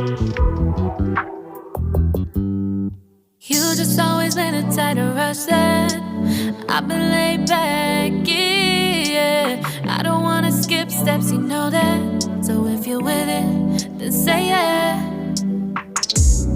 You just always been a tighter rush that I've been laid back, yeah. I don't wanna skip steps, you know that. So if you're with it, then say yeah.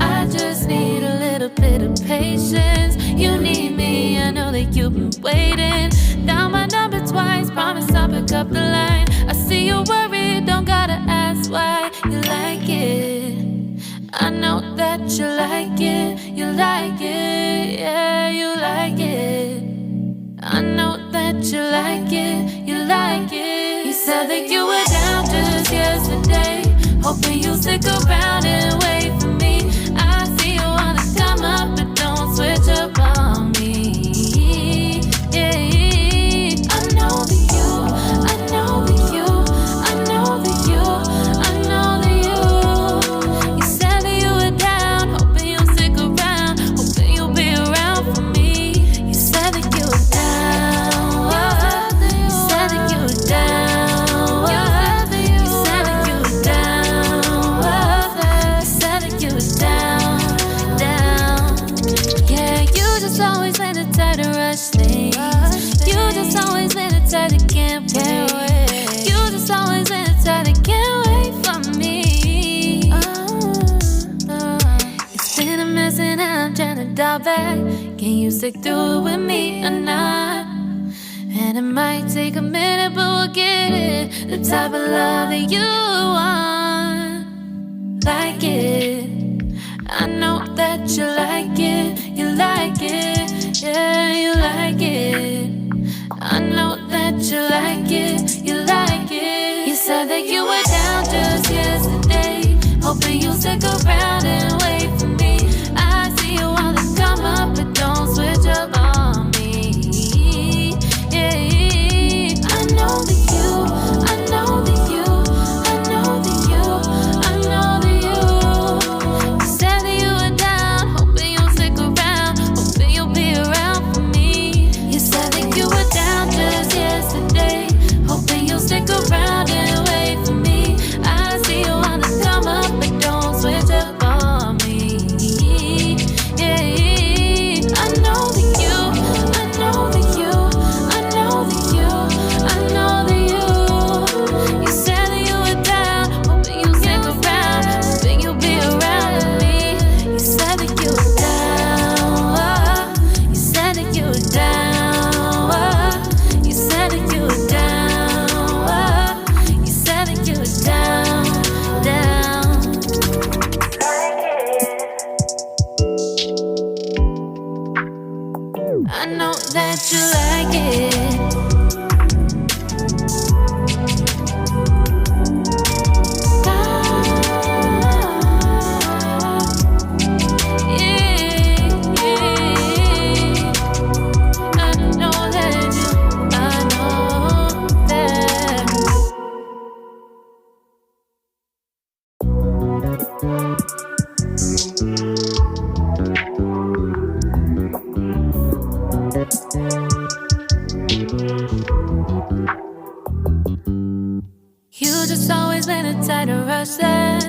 I just need a little bit of patience. You need me, I know that you've been waiting. Down my number twice, promise I'll pick up the line. I see you worried, don't gotta ask why. You like it, I know that you like it. You like it, yeah, you like it. I know that you like it, you like it. You said that you were down just yesterday, hoping you'll stick around and wait for me. I see you wanna come up, but don't switch up on me. Yeah, I know that you, I know that you, I know that you, I know that you. You said that you were down, hoping you'll stick around, hoping you'll be around for me. You said that you were down, you said that you were down, you said that you were down, you said that you were down, down. Yeah, you just always been a tighter rush thing. You just always been a tight that can't wait. You just always been a tight that can't wait for me. It's been a mess and I'm trying to dial back. Can you stick through it with me or not? And it might take a minute, but we'll get it. The type of love that you want, like it. I know that you like it, you like it, yeah, you like it. I know that you like it, you like it. You said that you were down just yesterday, hoping you'll stick around and wait for me. I see you wanna come up, but don't switch up on me. Yeah, I know that you, I know that you, I know that you, I know that you. You said that you were down, hoping you'll stick around, hoping you'll be around for me. You said that you were down just yesterday, hoping you'll stick around and wait for me. I see you wanna come up, but don't switch up on me. Yeah, I know that you, I know that you, I know that you, I know that you. You said that you were down, hoping you'll stick around, hoping you'll be around with me. You said that you were down, you said that you were down, you said that you were down, you said that you were down, down. I know that you like it. You just always been a tighter rush that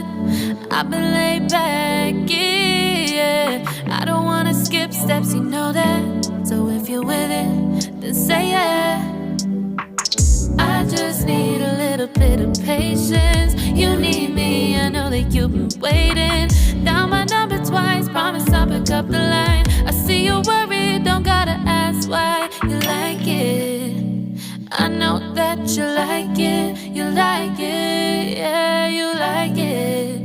I've been laid back, yeah. I don't wanna skip steps, you know that. So if you're with it, then say yeah. I just need a little bit of patience. You need me, I know that you've been waiting. Down my number twice, promise I'll pick up the line. I see you worried, don't gotta ask why. You like it, I know that you like it, you like it, yeah, you like it.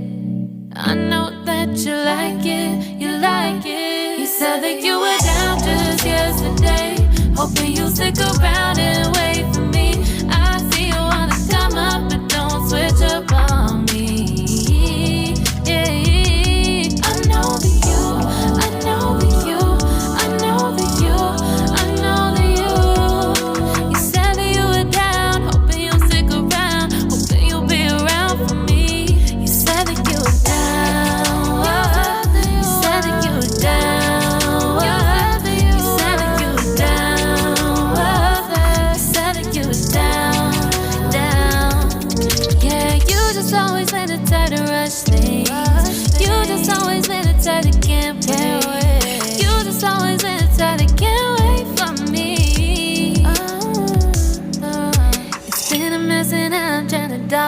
I know that you like it, you like it. You said that you were down just yesterday, hoping you'll stick around and wait for me. I see you wanna come up, but don't switch up on me. Yeah, I know that you, I know that you, I know that you, I know that you. You said that you were down, hoping you'll stick around, hoping you'll be around for me. You said that you were down, you said that you were down, you said that you were down, you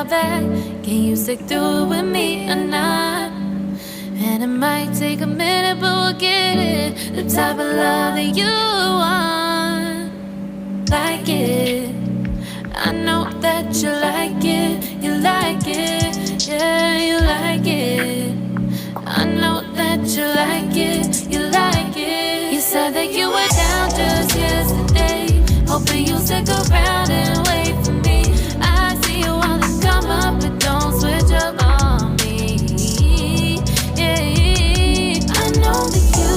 dial back. Can you stick through it with me or not? And it might take a minute, but we'll get it. The type of love that you want. Like it. I know that you like it. You like it. Yeah, you like it. I know that you like it. You like it. You said that you were down just yesterday, hoping you'll stick around and wait for me. I see you wanna come up, but don't switch up on me. Yeah, I know that you,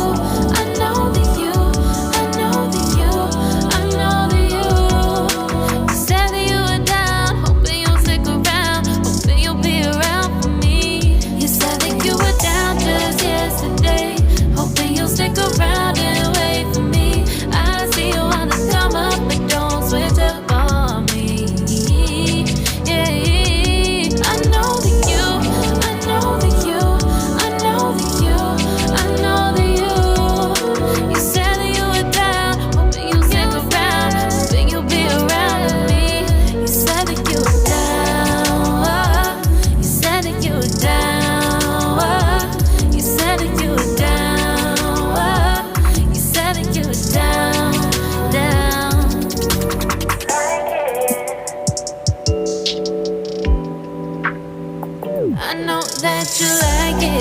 I know that you, I know that you, I know that you. You said that you were down, hoping you'll stick around, hoping you'll be around for me. You said that you were down just yesterday, hoping you'll stick around and wait for me. I see you wanna come up, but don't switch up on me. Yeah, I know that you, I know that you, I know that you, I know that you. You said that you were down, hoping you'll stick around, hoping you'll be around with me. You said that you were down, you said that you were down, you said that you were down, you said that you were down, down. I know that you like it.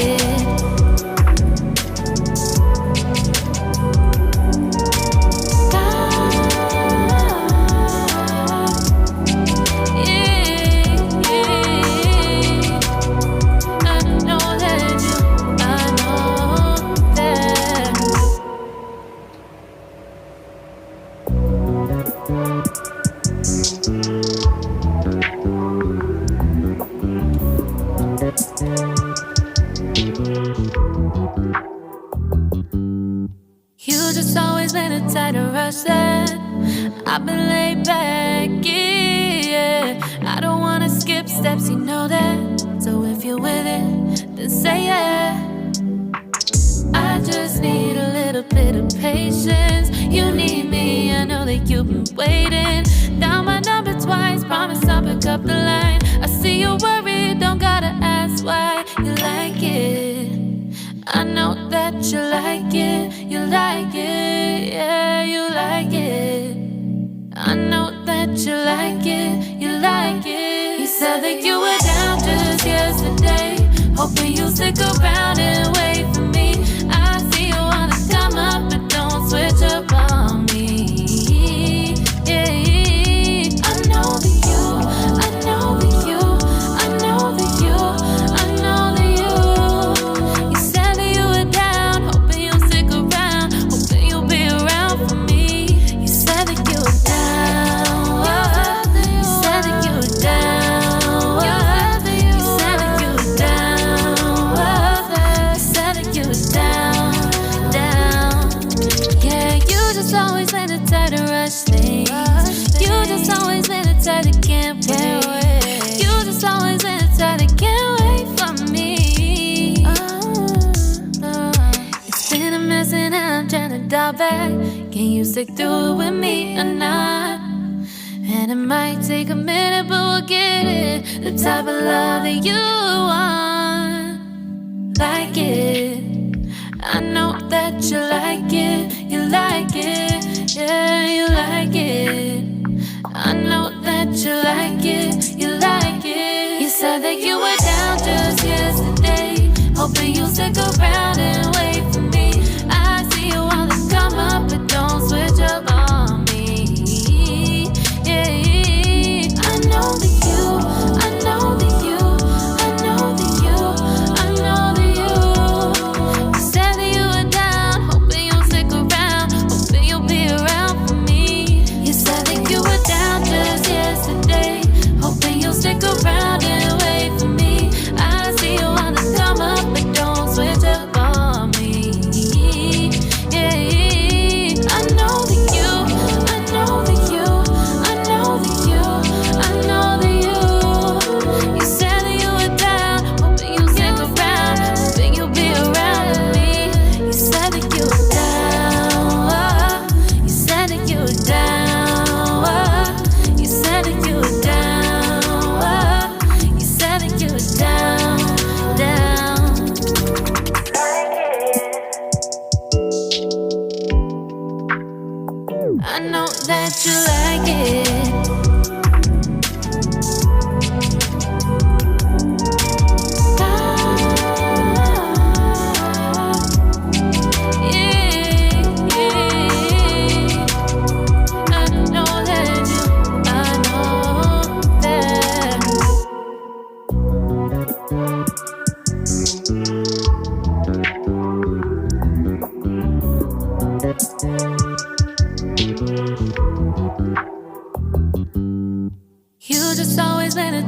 I know that you, I know that. You just always been a tight to rush that. I've been laid back, yeah. I don't wanna skip steps, you know that. So if you're with it, then say yeah. I just need a little bit of patience. You need me, I know that you've been waiting. Down my number twice, promise I'll pick up the line. I see you're worried, don't gotta ask why. You like it, I know that you like it. You like it, yeah, you like it. I know that you like it, you like it. You said that you were down just yesterday, hoping you'll stick around and wait for me. I see you wanna come up, but don't switch up on me. Yeah, I know that you, I know that you, I know that you, I know that you. You said that you were down, hoping you'll stick around, hoping you'll be around for me. You said that you were down, you said that you were down, you said that you were down, you said that you were down, down. Yeah, you just always been the type to rush things. You just always been the type that can't wait. You just always been the type that can't wait for me. It's been a mess and I'm trying to dial back. Can you stick through it with me or not? And it might take a minute, but we'll get it. The type of love that you want. Like it. I know that you like it. You like it. Yeah, you like it. I know that you like it. You like it. You said that you were down just yesterday, hoping you'll stick around and wait for me. I see you wanna come up, but don't switch up on me. Yeah, I know that you, I know that you, I know that you, I know that you. You said that you were down, hoping you'll stick around, hoping you'll be around for me. You said that you were down just yesterday, hoping you'll stick around and wait for me.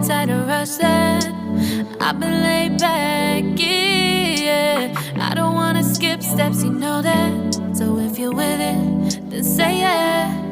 time to rush that. I've been laid back, yeah. I don't wanna skip steps, you know that. So if you're with it, then say yeah.